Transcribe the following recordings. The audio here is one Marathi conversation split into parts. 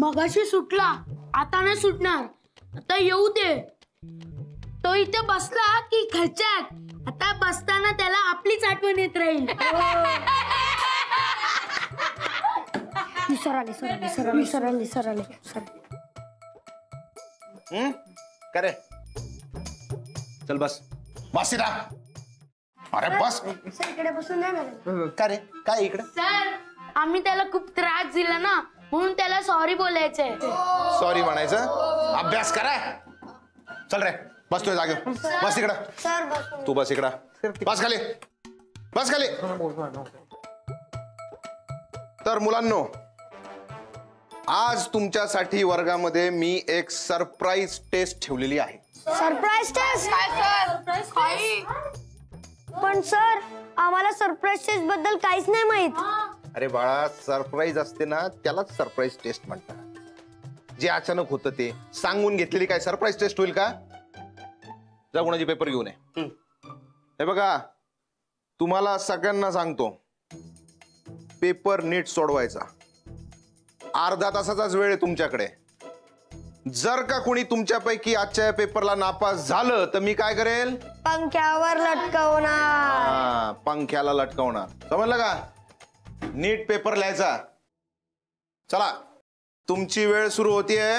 मगाशी सुटला, आता नाही सुटणार. आता येऊ दे. तो इथे बसला की खर्चात. आता बसताना त्याला आपलीच आठवण येत राहील. सरळ. करे चल बस बस इकडे. अरे बस इकडे बसून नाही. का रे काय इकडे? सर आम्ही त्याला खूप त्रास दिला ना, म्हणून त्याला सॉरी बोलायचंय. सॉरी म्हणायचं? अभ्यास करा. चल रे बस तुझ्या जागेवर. बस इकडं. सर बस. तू बस इकडं. बस खाली. बस खाली. तर मुलांनो, आज तुमच्यासाठी वर्गामध्ये मी एक सरप्राईज टेस्ट ठेवलेली आहे. Surprise test? पण सर आम्हाला सरप्राईज टेस्ट बद्दल काहीच नाही माहित. अरे बाळा, सरप्राईज असते ना त्यालाच सरप्राईज टेस्ट म्हणतात. जे अचानक होतं ते सांगून घेतलेली काय सरप्राईज टेस्ट होईल का? जा कोणाची पेपर घेऊन ये. हे बघा, तुम्हाला सगळ्यांना सांगतो, पेपर नीट सोडवायचा. अर्धा तासाचाच वेळ आहे तुमच्याकडे. जर का कोणी तुमच्यापैकी आजच्या पेपरला नापास झालं तर मी काय करेल? पंख्यावर लटकवणार. पंख्याला लटकवणार. समजलं का? नीट पेपर लिहायचा. चला, तुमची वेळ सुरू होतीये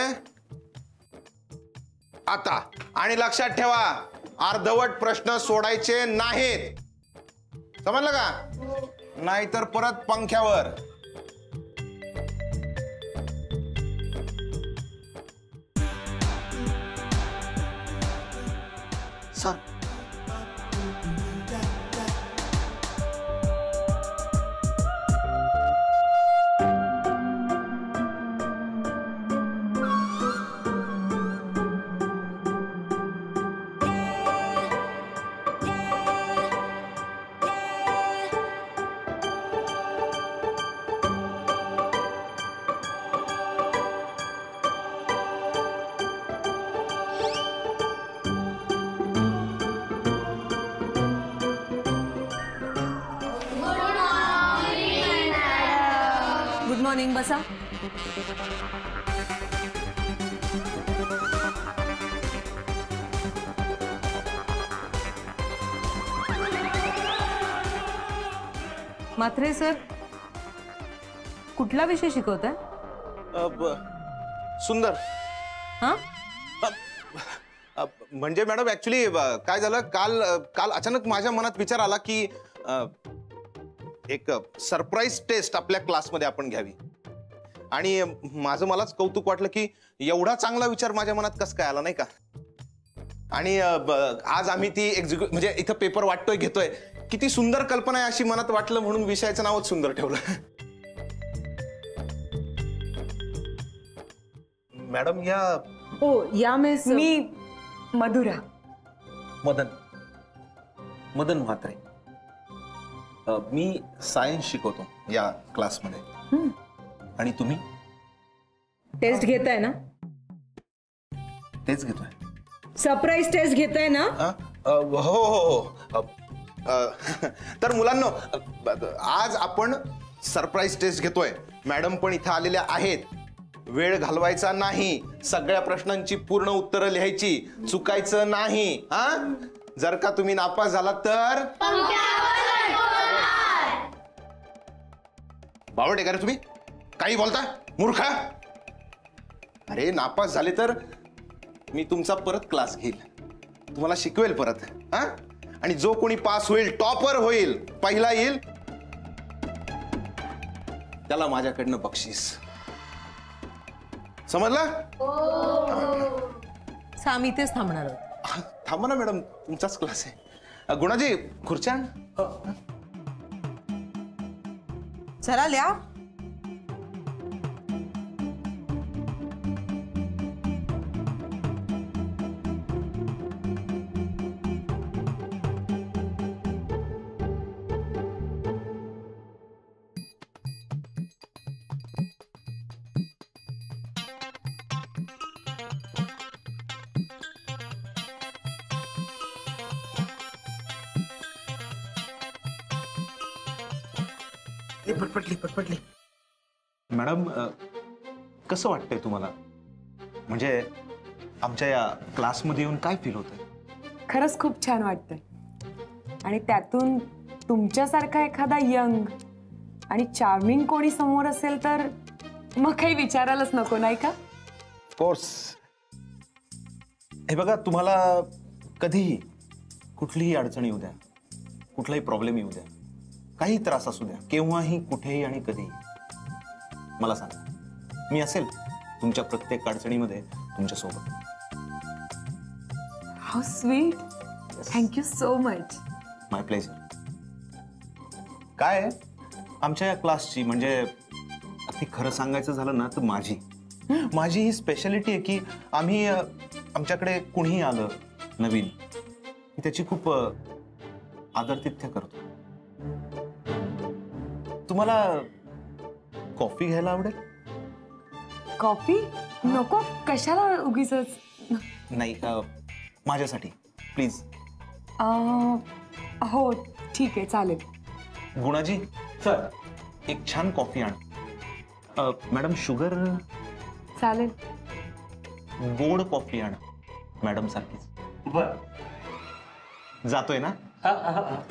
आता. आणि लक्षात ठेवा, अर्धवट प्रश्न सोडायचे नाहीत. समजलं का? नाहीतर परत पंख्यावर. Sir good morning. बसा. म्हात्रे सर, कुठला विषय शिकवताय? सुंदर. हा? म्हणजे मॅडम ऍक्च्युली काय झालं, काल अचानक माझ्या मनात विचार आला की एक सरप्राईज टेस्ट आपल्या क्लासमध्ये आपण घ्यावी. आणि माझं मलाच कौतुक वाटलं की एवढा चांगला विचार माझ्या मनात कसं काय आला, नाही का? आणि आज आम्ही ती म्हणजे इथं पेपर वाटतोय घेतोय. किती सुंदर कल्पना आहे अशी मनात वाटलं, म्हणून विषयाचं नावच सुंदर ठेवलं. मॅडम या. हो, या मिस. मी मधुरा. मदन म्हात्रे. मी सायन्स शिकवतो या क्लासमध्ये. आणि तुम्ही? टेस्ट घेताय ना? तेच घेतोय. सरप्राईज टेस्ट घेताय ना? हो. तर मुलांनो, आज आपण सरप्राईज टेस्ट घेतोय. मॅडम पण इथं आलेल्या आहेत. वेळ घालवायचा नाही. सगळ्या प्रश्नांची पूर्ण उत्तरं लिहायची. चुकायचं नाही. हा? जर का तुम्ही नापास झाला तर बावटे का रे तुम्ही? काही बोलता मूर्खा? अरे नापास झाले तर मी तुमचा परत क्लास घेईल, तुम्हाला शिकवेल परत. हा? आणि जो कोणी पास होईल, टॉपर होईल, पहिला येईल, त्याला माझ्याकडनं बक्षीस. समजलं? आम्ही इथेच थांबणार आहोत. थांबा ना मॅडम, तुमचाच क्लास आहे. गुणाजी खुर्च्या आण. चला लिहा. पटपटली. मॅडम कसं वाटतंय तुम्हाला? म्हणजे आमच्या या क्लासमध्ये येऊन काय फील होतंय? खरंच खूप छान वाटतंय. आणि त्यातून तुमच्यासारखा एखादा यंग आणि चार्मिंग कोणी समोर असेल तर मग काही विचारायलाच नको, नाही का? कोर्स. हे बघा, तुम्हाला कधीही कुठलीही अडचण येऊ द्या, कुठलाही प्रॉब्लेम येऊ द्या, काही त्रास असू द्या, केव्हाही कुठेही आणि कधीही मला सांगा. मी असेल तुमच्या प्रत्येक अडचणीमध्ये तुमच्या सोबत. How sweet. Thank you so much. My pleasure. काय आहे, आमच्या या क्लासची म्हणजे अगदी खरं सांगायचं झालं ना तर माझी ही स्पेशालिटी आहे की आम्ही आमच्याकडे कुणीही आलं नवीन की त्याची खूप आदरातिथ्य करतो. तुम्हाला कॉफी घ्यायला आवडेल? कॉफी नको, कशाला उगीच. नाही, माझ्यासाठी प्लीज. हो ठीक आहे, चालेल. गुणाजी सर, एक छान कॉफी आण. Madam sugar? चालेल. गोड कॉफी आण मॅडम सारखीच. बर. जातोय ना?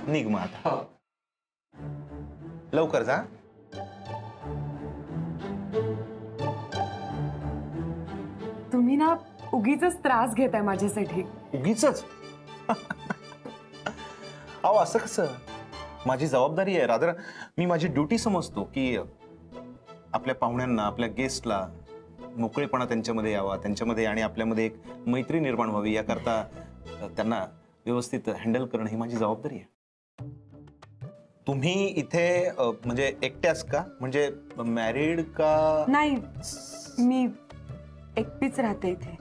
निघ मग आता. लवकर जा. तुम्ही ना उगीच त्रास घेताय माझ्यासाठी. उगीच? अहो असं कसं? माझी जबाबदारी आहे. रादर मी माझी ड्युटी समजतो की आपल्या पाहुण्यांना, आपल्या गेस्टला मोकळेपणा त्यांच्यामध्ये यावा, त्यांच्यामध्ये आणि आपल्यामध्ये एक मैत्री निर्माण व्हावी याकरता त्यांना व्यवस्थित हँडल करणं ही माझी जबाबदारी आहे. तुम्ही इथे म्हणजे एकट्याच का? म्हणजे मॅरिड का? नाही, मी एकटीच राहते इथे.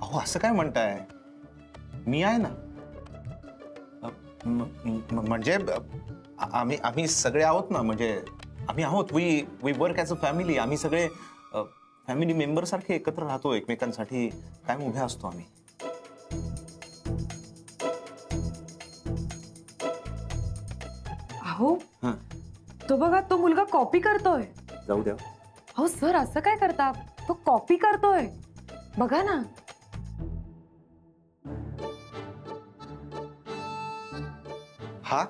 अहो असं काय म्हणताय? मी आहे ना. म्हणजे आम्ही सगळे आहोत ना. म्हणजे आम्ही आहोत. We work as a family. आम्ही सगळे फॅमिली मेंबर सारखे एकत्र राहतो, एकमेकांसाठी कायम उभे असतो आम्ही. अहो तो बघा, तो मुलगा कॉपी करतोय. जाऊ द्या. हो सर, असं काय करता? तो कॉपी करतोय, बघा ना. हा?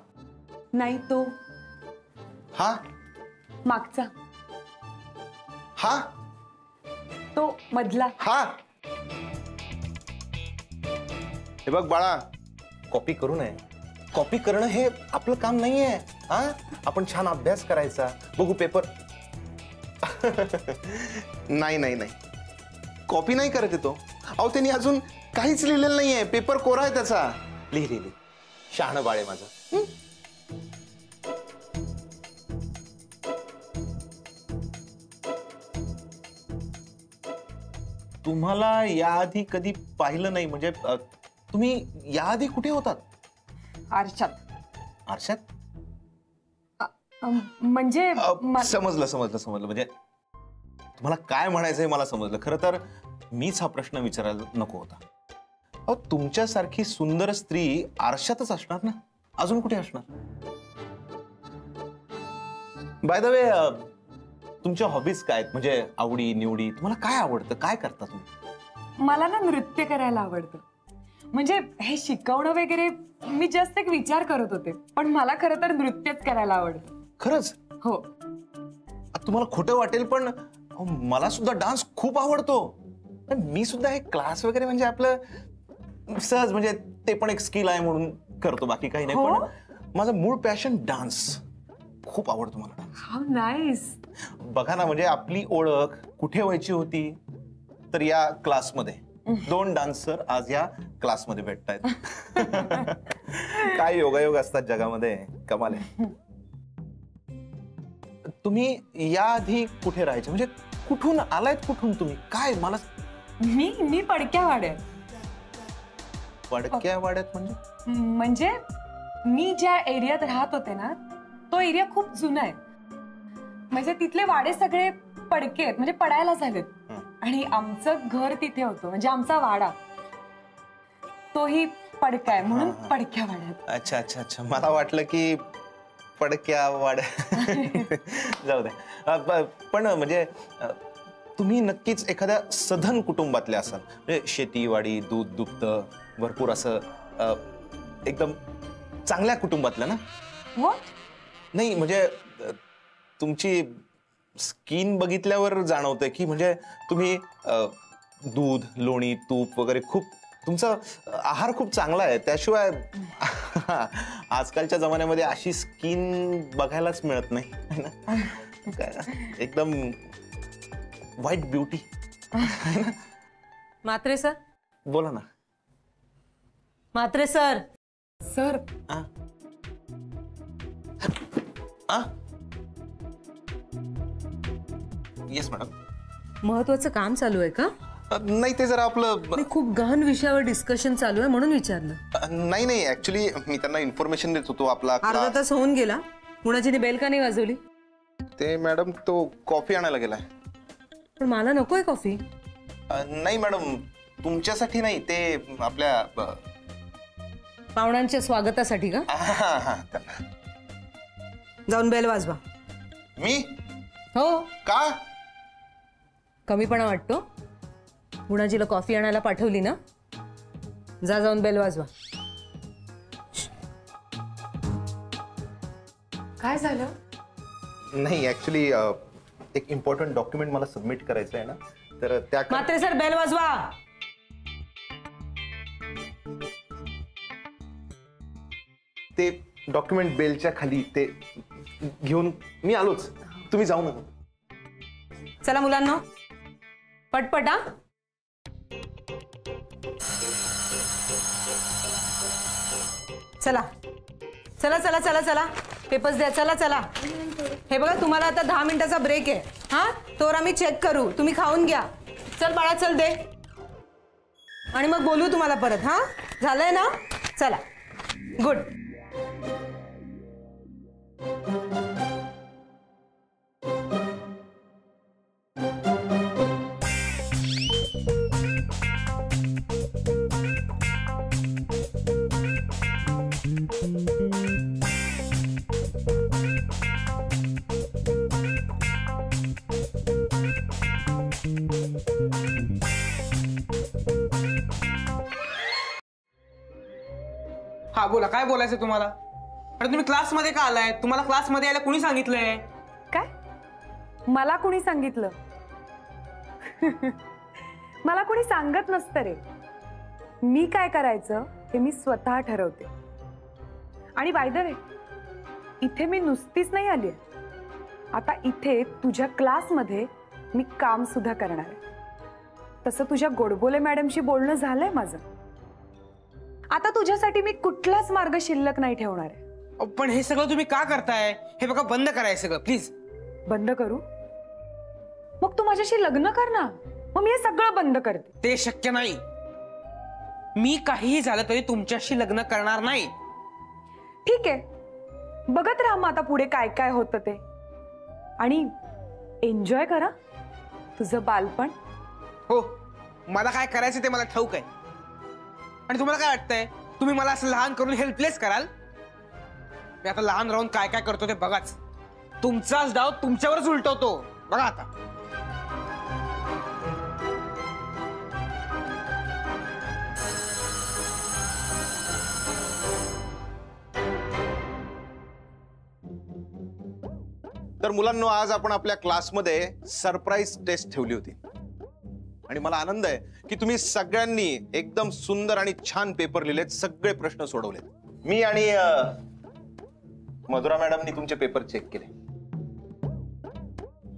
नाही, तो हा? मागचा. हा? तो मधला. हा? हे बघ बाळा, कॉपी करू नये. कॉपी करणं हे आपलं काम नाहीये. हा, आपण छान अभ्यास करायचा. बघू पेपर. नाही नाही नाही, कॉपी नाही करत येतो. अहो त्यांनी अजून काहीच लिहिलेलं नाहीये. पेपर कोरा आहे त्याचा. लिहि. शहाणं बाळ आहे माझं. तुम्हाला याआधी कधी पाहिलं नाही म्हणजे तुम्ही याआधी कुठे होतात? आरशात. आरशात? म्हणजे समजलं. म्हणजे तुम्हाला काय म्हणायचंय मला समजलं. खरं तर मीच हा प्रश्न विचारायला नको होता. अहो तुमच्यासारखी सुंदर स्त्री आरशातच असणार ना, अजून कुठे असणार? बाय द वे, तुमच्या हॉबीज काय आहेत? म्हणजे आवडी निवडी, तुम्हाला काय आवडतं? काय करता तुम्ही? मला ना नृत्य करायला आवडतं. म्हणजे हे शिकवणं वगैरे मी जस्ट एक विचार करत होते, पण मला खरं तर नृत्यच करायला आवडतं. खरंच? हो. तुम्हाला खोटं वाटेल पण मला सुद्धा डान्स खूप आवडतो. मी सुद्धा हे क्लास वगैरे म्हणजे आपलं सहज, म्हणजे ते पण एक स्किल आहे म्हणून करतो, बाकी काही नाही. पण माझं मूळ पॅशन डान्स. खूप आवडतो मला डान्स. How nice. बघा ना, म्हणजे आपली ओळख कुठे व्हायची होती? तर या क्लासमध्ये. 2 डान्सर आज या क्लासमध्ये भेटतायत. काय योगायोग असतात जगामध्ये, कमाल आहे. तुम्ही याआधी कुठे राहायचे? म्हणजे कुठून आलायत? कुठून तुम्ही? काय मला? मी पडक्या वाड्यात. पडक्या वाड्यात म्हणजे मी ज्या एरियात राहत होते ना, तो एरिया खूप जुना आहे. म्हणजे तिथले वाडे सगळे पडके आहेत, म्हणजे पडायला झालेत. आणि आमचं घर तिथे होतं, म्हणजे आमचा वाडा तोही पडका आहे, म्हणून पडक्या वाड्यात. अच्छा. मला वाटलं की पडक्या वाड जाऊ द्या. पण म्हणजे तुम्ही नक्कीच एखाद्या सधन कुटुंबातले असाल, म्हणजे शेतीवाडी, दूध दुभतं, भरपूर असं एकदम चांगल्या कुटुंबातलं ना? व्हॉट? नाही म्हणजे तुमची स्किन बघितल्यावर जाणवतंय की म्हणजे तुम्ही दूध, लोणी, तूप वगैरे खूप, तुमचा आहार खूप चांगला आहे. त्याशिवाय आजकालच्या जमान्यामध्ये अशी स्किन बघायलाच मिळत नाही ना. एकदम व्हाईट ब्युटी. म्हात्रे सर, बोला ना. Mhatre sir. Sir, yes madam. महत्वाचं काम चालू आहे का? नाही, ते जरा आपलं नाही, खूप गहन विषयावर डिस्कशन चालू आहे म्हणून विचारलं. नाही ऍक्च्युली मी त्यांना इन्फॉर्मेशन देत होतो. आपला अर्धा तास होऊन गेला, कुणाची बेल का नाही वाजवली? ते मॅडम तो कॉफी आणायला गेलाय. पण मला नकोय कॉफी. नाही मॅडम, तुमच्यासाठी नाही, ते आपल्या पाहुण्यांच्या स्वागतासाठी का? जाऊन बेल वाजवा. मी हो. का? कमीपणा वाटतो? गुणाजीला कॉफी आणायला पाठवली ना, जा जाऊन बेल वाजवा. काय झालं? नाही ऍक्च्युली एक इम्पॉर्टंट डॉक्युमेंट मला सबमिट करायचं आहे ना, तर त्या म्हात्रे सर, बेल वाजवा. ते डॉक्युमेंट बेलच्या खाली ते घेऊन मी आलोच. तुम्ही जाऊ नका. चला मुलांना, पटपटा. चला चला चला चला चला, पेपर्स द्या. चला चला. हे बघा, तुम्हाला आता 10 मिनिटाचा ब्रेक आहे. हा, तोवर आम्ही चेक करू. तुम्ही खाऊन घ्या. चल बाळा, चल दे, आणि मग बोलू तुम्हाला परत. हा, झालंय ना? चला, गुड. हा बोला, काय बोलायचं तुम्हाला? अरे तुम्ही क्लासमध्ये का आलाय? तुम्हाला क्लासमध्ये यायला कोणी सांगितलंय? काय? मला कोणी सांगितलं? मला कोणी सांगत नसतं रे. मी काय करायचं हे मी स्वतः ठरवते. आणि बाय द वे, इथे मी नुसतीच नाही आली आहे. आता इथे तुझ्या क्लासमध्ये मी काम सुद्धा करणार आहे. तसं तुझ्या गोडबोले मॅडमशी बोलणं झालंय माझं. आता तुझ्यासाठी मी कुठलाच मार्ग शिल्लक नाही ठेवणार आहे. पण हे सगळं तुम्ही का करताय? हे बघा, बंद करायचं सगळं प्लीज. बंद करू? मग तू माझ्याशी लग्न कर ना, मग मी हे सगळं बंद करते. ते शक्य नाही. मी काहीही झालं तरी तुमच्याशी लग्न करणार नाही. ठीक आहे, बघत राहा मग आता पुढे काय काय होतं ते. आणि एन्जॉय करा तुझं बालपण. हो, मला काय करायचं ते मला ठाऊक आहे. आणि तुम्हाला काय वाटतंय, तुम्ही मला असं लहान करून हेल्पलेस कराल? मी आता लहान राहून काय काय करतो ते बघाच. तुमचाच डाव तुमच्यावरच उलटवतो बघा आता. तर मुलांनो, आज आपण आपल्या क्लासमध्ये सरप्राईज टेस्ट ठेवली होती आणि मला आनंद आहे की तुम्ही सगळ्यांनी एकदम सुंदर आणि छान पेपर लिहिलेत, सगळे प्रश्न सोडवलेत. मी आणि मधुरा मॅडमनी तुमचे पेपर चेक केले.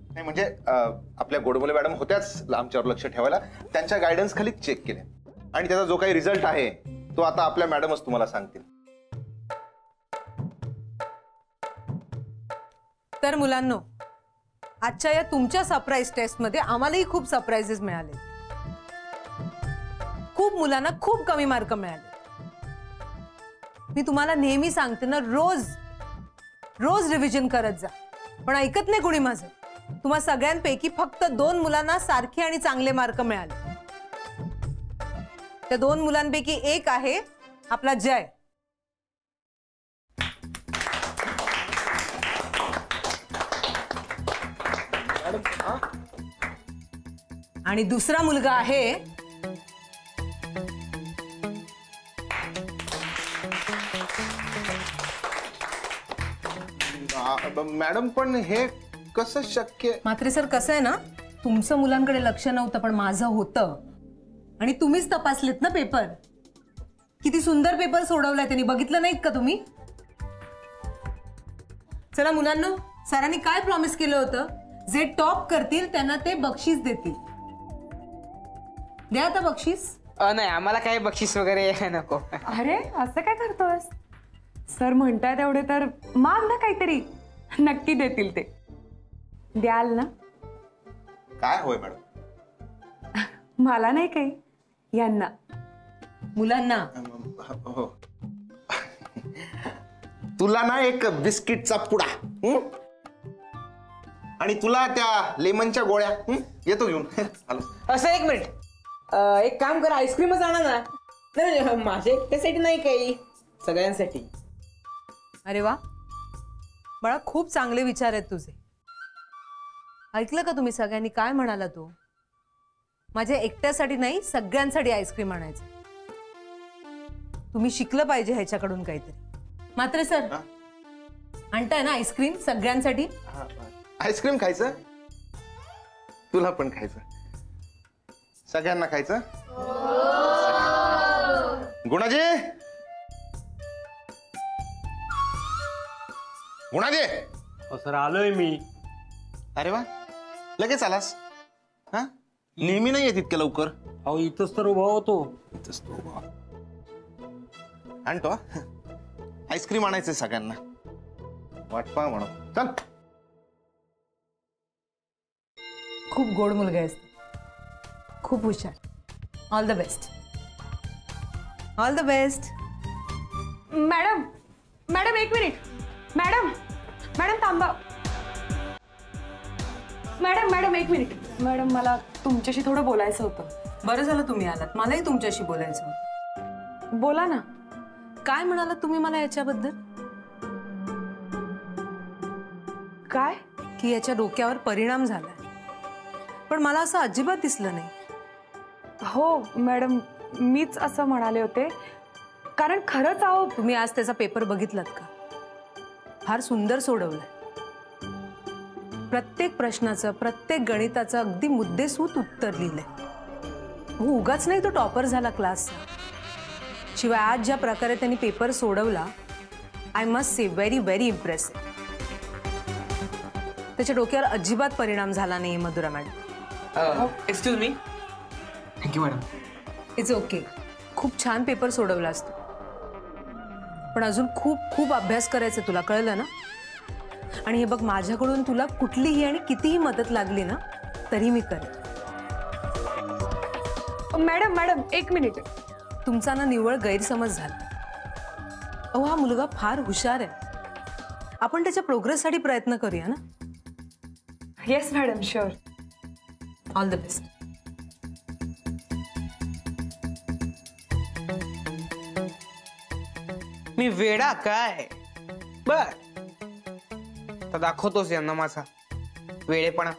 नाही म्हणजे आपल्या गोडबोले मॅडम होत्याच आमच्यावर लक्ष ठेवायला, त्यांच्या गायडन्स खाली चेक केले. आणि त्याचा जो काही रिझल्ट आहे तो आता आपल्या मॅडमच तुम्हाला सांगतील. तर मुलांनो, आजच्या या तुमच्या सरप्राईज टेस्ट मध्ये आम्हालाही खूप सरप्राइजेस मिळाले. खूप मुलांना खूप कमी मार्क मिळाले. मी तुम्हाला नेहमी सांगते ना, रोज रोज रिव्हिजन करत जा. पण ऐकत नाही कोणी माझं. तुम्हा सगळ्यांपैकी फक्त 2 मुलांना सारखे आणि चांगले मार्क मिळाले. त्या 2 मुलांपैकी एक आहे आपला जय. आणि दुसरा मुलगा आहे मॅडम पण हे कसं शक्य? मात्र सर कसं आहे ना, तुमचं मुलांकडे लक्ष नव्हतं पण माझं होतं. आणि तुम्हीच तपासलेत ना पेपर. किती सुंदर पेपर सोडवलाय त्यांनी, बघितलं नाहीत का तुम्ही? चला मुलांनो, सरांनी काय प्रॉमिस केलं होतं? जे टॉप करतील त्यांना ते बक्षीस देतील. द्या आता बक्षीस. नाही, आम्हाला काही बक्षीस वगैरे नको. अरे असं काय करतोस? सर म्हणताय तेवढे तर माग ना काहीतरी, नक्की देतील ते. द्याल ना? काय होय मॅडम? मला नाही काही, यांना. मुलांना हो. तुला ना एक बिस्किटचा पुडा, आणि तुला त्या लेमनच्या गोळ्या. येतो घेऊन. असं 1 मिनिट, एक काम कर, आईस्क्रीमच आणा ना. नाही माझ्या एकट्यासाठी नाही, काही सगळ्यांसाठी. अरे वा बाळा, खूप चांगले विचार आहेत तुझे. ऐकलं का तुम्ही सगळ्यांनी काय म्हणाला? तो माझ्या एकट्यासाठी नाही, सगळ्यांसाठी आईस्क्रीम आणायचं. तुम्ही शिकलं पाहिजे ह्याच्याकडून काहीतरी. मात्र सर, आणताय ना आईस्क्रीम सगळ्यांसाठी? आईस्क्रीम खायचं? तुला पण खायचं? सगळ्यांना खायचं? गुणाजी, गुणाजी. सर आलोय मी. अरे वा, लगेच आलास? हा, नेहमी नाही येत इतक्या लवकर. अहो इथंच तर उभा होतो. इथंच तो उभा. आणतो आईस्क्रीम आणायचंय सगळ्यांना. वाट पहा म्हणून. चल. खूप गोड मुलगा आहेस, खूप हुशार. All the best. All the best. Madam, madam 1 minute. Madam, madam थांबा. Madam, madam 1 minute. मॅडम, मला तुमच्याशी थोडं बोलायचं होतं. बरं झालं तुम्ही आलात, मलाही तुमच्याशी बोलायचं होतं. बोला ना. काय म्हणालात तुम्ही मला याच्याबद्दल? काय? की याच्या डोक्यावर परिणाम झालाय, पण मला असं अजिबात दिसलं नाही. हो मॅडम, मीच असं म्हणाले होते, कारण खरंच आहो. तुम्ही आज त्याचा पेपर बघितलात का? फार सुंदर सोडवलाय. प्रत्येक प्रश्नाचं, प्रत्येक गणिताचं अगदी मुद्देसूद उत्तर लिहिलंय. हो, उगाच नाही तो टॉपर झाला क्लासचा. शिवाय आज ज्या प्रकारे त्यांनी पेपर सोडवला, I must say very very impressive. त्याच्या डोक्यावर अजिबात परिणाम झाला नाही Madhura madam. Excuse me. Thank you madam. It's okay. खूप छान पेपर सोडवला असतो, पण अजून खूप खूप अभ्यास करायचा तुला, कळलं ना? आणि हे बघ, माझ्याकडून तुला कुठलीही आणि कितीही मदत लागली ना तरी मी करेन. Madam, madam 1 minute. तुमचा ना निव्वळ गैरसमज झाला. अहो, हा मुलगा फार हुशार आहे. आपण त्याच्या प्रोग्रेससाठी प्रयत्न करूया ना. Yes madam, sure. All the best. मी वेडा काय? बर, तर दाखवतोस यांना माझा वेडेपणा.